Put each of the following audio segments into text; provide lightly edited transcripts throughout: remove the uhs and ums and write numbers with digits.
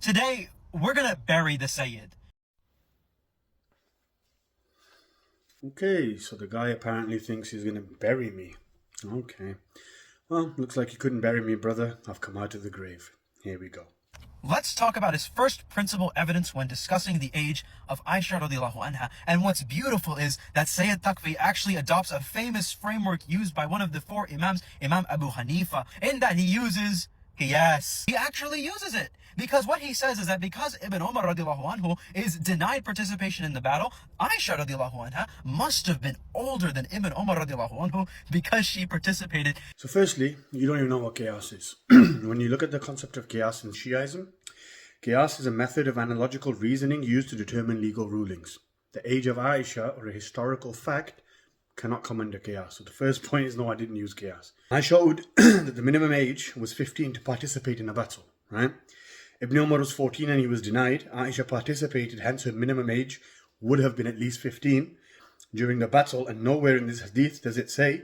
Today, we're gonna bury the Syed. Okay, so the guy apparently thinks he's going to bury me. Okay. Well, looks like you couldn't bury me, brother. I've come out of the grave. Here we go. Let's talk about his first principal evidence when discussing the age of Aisha radiallahu anha. And what's beautiful is that Syed Taqvi actually adopts a famous framework used by one of the four Imams, Imam Abu Hanifa, in that he uses qiyas. He actually uses it. Because what he says is that because Ibn Umar radiallahu anhu is denied participation in the battle, Aisha radiallahu anha must have been older than Ibn Umar radiallahu anhu because she participated. So firstly, you don't even know what qiyas is. When you look at the concept of qiyas in Shiaism, qiyas is a method of analogical reasoning used to determine legal rulings. The age of Aisha, or a historical fact, cannot come under qiyas. So the first point is, no, I didn't use qiyas. I showed that the minimum age was 15 to participate in a battle, right? Ibn Umar was 14 and he was denied. Aisha participated, hence her minimum age would have been at least 15 during the battle. And nowhere in this hadith does it say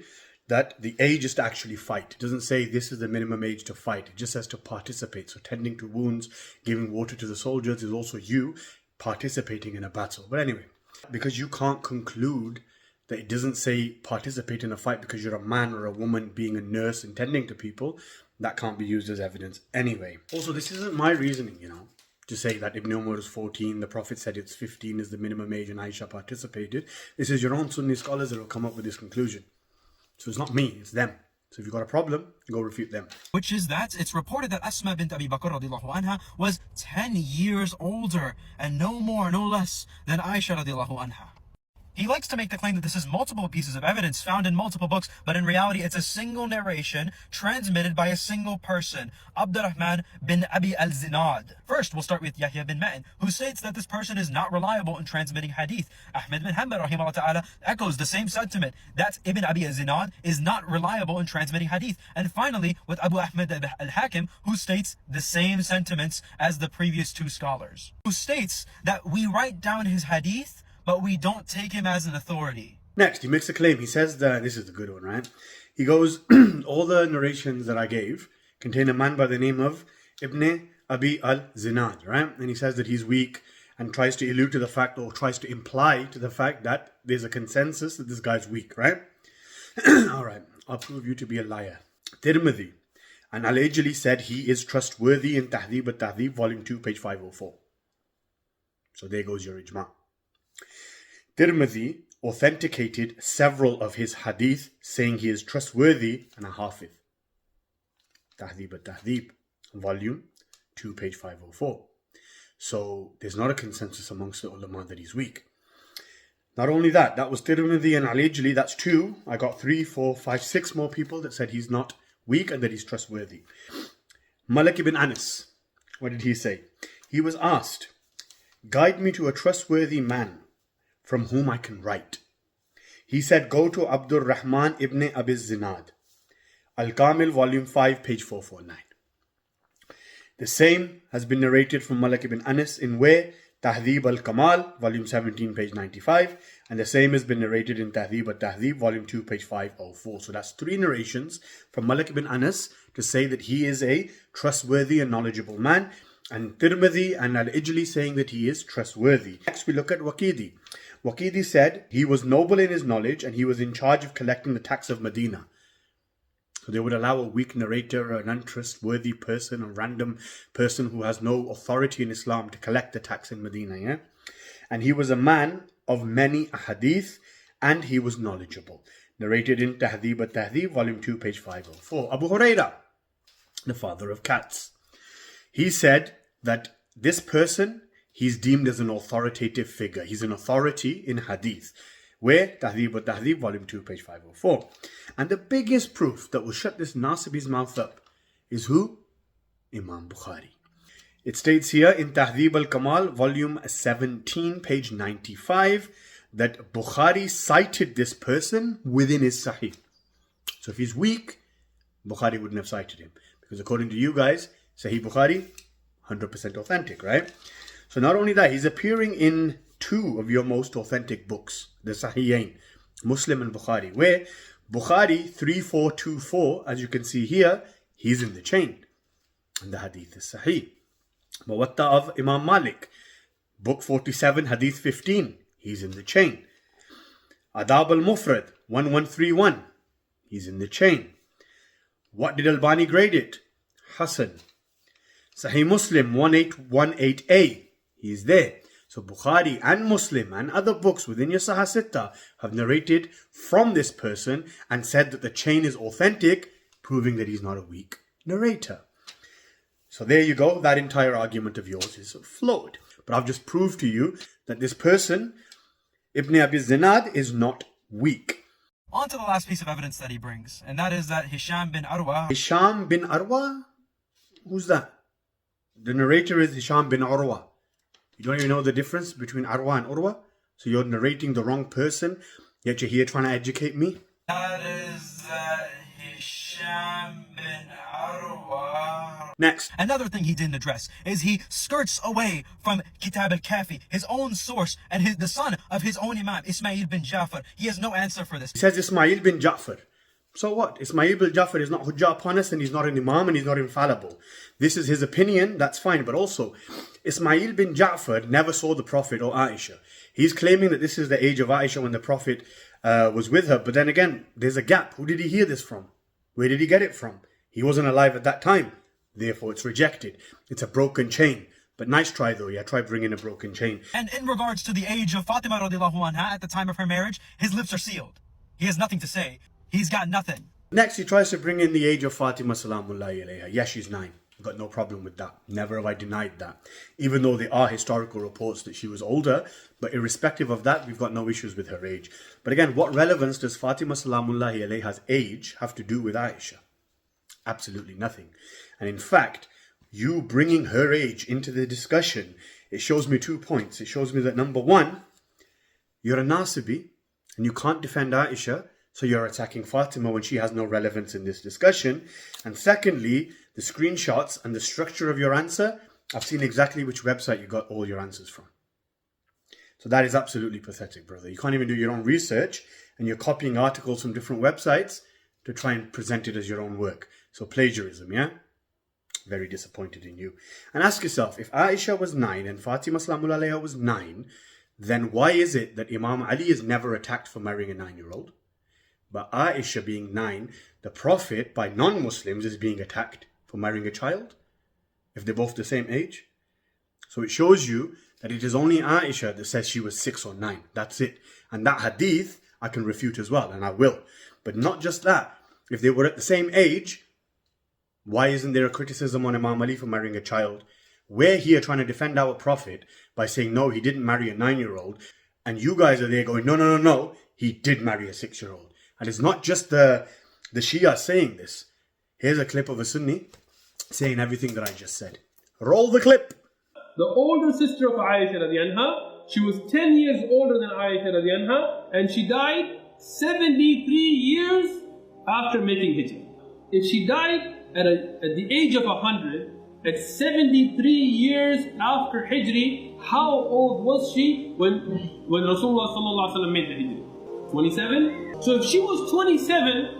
that the age is to actually fight. It doesn't say this is the minimum age to fight. It just says to participate. So tending to wounds, giving water to the soldiers is also you participating in a battle. But anyway, because you can't conclude that it doesn't say participate in a fight because you're a man or a woman being a nurse and tending to people, that can't be used as evidence anyway. Also, this isn't my reasoning, to say that Ibn Umar was 14, the Prophet said it's 15 is the minimum age and Aisha participated. This is your own Sunni scholars that will come up with this conclusion. So it's not me, it's them. So if you've got a problem, go refute them. Which is that it's reported that Asma bint Abi Bakr radiallahu anha was 10 years older and no more, no less than Aisha radiallahu anha. He likes to make the claim that this is multiple pieces of evidence found in multiple books, but in reality it's a single narration transmitted by a single person, Abdurrahman bin Abi al-Zinad. First, we'll start with Yahya bin Ma'in, who states that this person is not reliable in transmitting hadith. Ahmed bin Hanbal rahimahullah ta'ala echoes the same sentiment, that Ibn Abi al-Zinad is not reliable in transmitting hadith. And finally, with Abu Ahmed al-Hakim, who states the same sentiments as the previous two scholars, who states that we write down his hadith, but we don't take him as an authority. Next, he makes a claim. He says that, this is the good one, right? He goes, all the narrations that I gave contain a man by the name of Ibn Abi al-Zinad, right? And he says that he's weak and tries to allude to the fact, or tries to imply to the fact that there's a consensus that this guy's weak, right? All right, I'll prove you to be a liar. Tirmidhi, and allegedly said he is trustworthy in Tahdhib al-Tahdhib, volume 2, page 504. So there goes your ijma. Tirmidhi authenticated several of his hadith, saying he is trustworthy and a hafiz. Tahdhib al-Tahdhib, volume 2, page 504. So there's not a consensus amongst the ulama that he's weak. Not only that, that was Tirmidhi and allegedly, that's 2. I got 3, 4, 5, 6 more people that said he's not weak and that he's trustworthy. Malik ibn Anas, what did he say? He was asked, guide me to a trustworthy man from whom I can write. He said, go to Abdur Rahman ibn Abi Zinad. Al-Kamil, volume 5, page 449. The same has been narrated from Malik ibn Anas in where? Tahdhib al-Kamal, volume 17, page 95. And the same has been narrated in Tahdhib al-Tahdhib, volume 2, page 504. So that's 3 narrations from Malik ibn Anas to say that he is a trustworthy and knowledgeable man. And Tirmidhi and Al-Ijli saying that he is trustworthy. Next we look at Waqidi. Waqidi said he was noble in his knowledge and he was in charge of collecting the tax of Medina. So they would allow a weak narrator, an untrustworthy person, a random person who has no authority in Islam to collect the tax in Medina. Yeah? And he was a man of many hadith and he was knowledgeable. Narrated in Tahdhib al-Tahdhib, volume 2, page 504. Abu Huraira, the father of cats. He said that this person, he's deemed as an authoritative figure. He's an authority in hadith. Where? Tahdhib al-Tahdhib, volume 2, page 504. And the biggest proof that will shut this Nasibi's mouth up is who? Imam Bukhari. It states here in Tahdhib al-Kamal, volume 17, page 95, that Bukhari cited this person within his Sahih. So if he's weak, Bukhari wouldn't have cited him. Because according to you guys, Sahih Bukhari, 100% authentic, right? So not only that, he's appearing in 2 of your most authentic books, the Sahihain, Muslim and Bukhari, where Bukhari 3424, as you can see here, he's in the chain. And the hadith is Sahih. Muwatta of Imam Malik, book 47, hadith 15, he's in the chain. Adab al-Mufrad 1131, he's in the chain. What did Albani grade it? Hasan. Sahih Muslim 1818a, he's there. So Bukhari and Muslim and other books within your Sahih Sitta have narrated from this person and said that the chain is authentic, proving that he's not a weak narrator. So there you go, that entire argument of yours is flawed. But I've just proved to you that this person, Ibn Abi Zinad, is not weak. On to the last piece of evidence that he brings, and that is that Hisham bin Urwa. Hisham bin Urwa? Who's that? The narrator is Hisham bin Urwa. You don't even know the difference between Urwa and Urwa? So you're narrating the wrong person, yet you're here trying to educate me? That is Hisham bin Urwa. Next. Another thing he didn't address is he skirts away from Kitab al-Kafi, his own source, and the son of his own Imam, Ismail bin Ja'far. He has no answer for this. He says Ismail bin Ja'far. So what? Ismail bin Ja'far is not hujjah upon us, and he's not an imam, and he's not infallible. This is his opinion, that's fine. But also, Ismail bin Ja'far never saw the Prophet or Aisha. He's claiming that this is the age of Aisha when the Prophet was with her. But then again, there's a gap. Who did he hear this from? Where did he get it from? He wasn't alive at that time. Therefore, it's rejected. It's a broken chain. But nice try though, yeah, try bringing a broken chain. And in regards to the age of Fatima radiallahu anha at the time of her marriage, his lips are sealed. He has nothing to say. He's got nothing. Next, he tries to bring in the age of Fatima salamullahi alayha. Yes, she's 9. I've got no problem with that. Never have I denied that. Even though there are historical reports that she was older, but irrespective of that, we've got no issues with her age. But again, what relevance does Fatima salamullahi alayha's age have to do with Aisha? Absolutely nothing. And in fact, you bringing her age into the discussion, it shows me 2 points. It shows me that number 1, you're a Nasibi and you can't defend Aisha, so you're attacking Fatima when she has no relevance in this discussion. And secondly, the screenshots and the structure of your answer, I've seen exactly which website you got all your answers from. So that is absolutely pathetic, brother. You can't even do your own research and you're copying articles from different websites to try and present it as your own work. So plagiarism, yeah? Very disappointed in you. And ask yourself, if Aisha was 9 and Fatima salamullahi alayha was 9, then why is it that Imam Ali is never attacked for marrying a 9-year-old? But Aisha being 9, the Prophet by non-Muslims is being attacked for marrying a child? If they're both the same age? So it shows you that it is only Aisha that says she was 6 or 9. That's it. And that hadith I can refute as well, and I will. But not just that. If they were at the same age, why isn't there a criticism on Imam Ali for marrying a child? We're here trying to defend our Prophet by saying, no, he didn't marry a 9-year-old. And you guys are there going, no, he did marry a 6-year-old. And it's not just the Shia saying this. Here's a clip of a Sunni saying everything that I just said. Roll the clip. The older sister of Aisha radiallahu anha, she was 10 years older than Aisha radiallahu anha, and she died 73 years after making hijrah. If she died at the age of 100, at 73 years after hijrah, how old was she when Rasulullah sallallahu alaihi wasallam made the hijrah? 27? So if she was 27,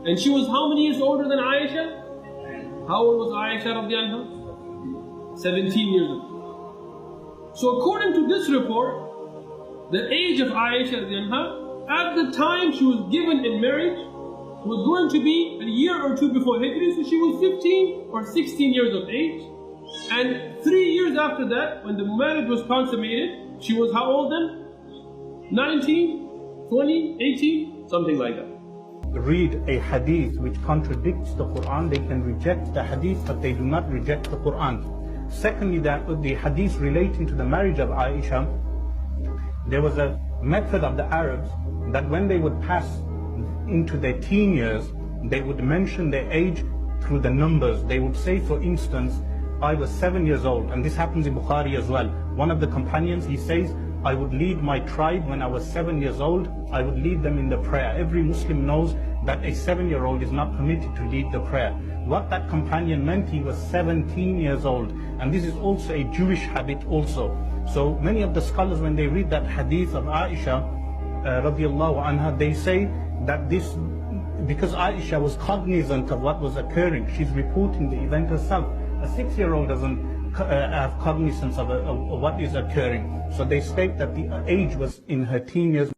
and she was how many years older than Aisha? How old was Aisha radiallahu anha? 17 years old. So according to this report, the age of Aisha radiallahu anha, at the time she was given in marriage, was going to be a year or 2 before hijrah, so she was 15 or 16 years of age. And 3 years after that, when the marriage was consummated, she was how old then? 19? 20, 18, something like that. Read a hadith which contradicts the Quran, they can reject the hadith, but they do not reject the Quran. Secondly, that with the hadith relating to the marriage of Aisha, there was a method of the Arabs that when they would pass into their teen years, they would mention their age through the numbers. They would say, for instance, I was 7 years old, and this happens in Bukhari as well. One of the companions, he says, I would lead my tribe when I was 7 years old. I would lead them in the prayer. Every Muslim knows that a 7-year-old is not permitted to lead the prayer. What that companion meant, he was 17 years old. And this is also a Jewish habit also. So many of the scholars, when they read that hadith of Aisha radiallahu anha, they say that this, because Aisha was cognizant of what was occurring, she's reporting the event herself. A 6-year-old doesn't have cognizance of what is occurring. So they state that the age was in her teen years.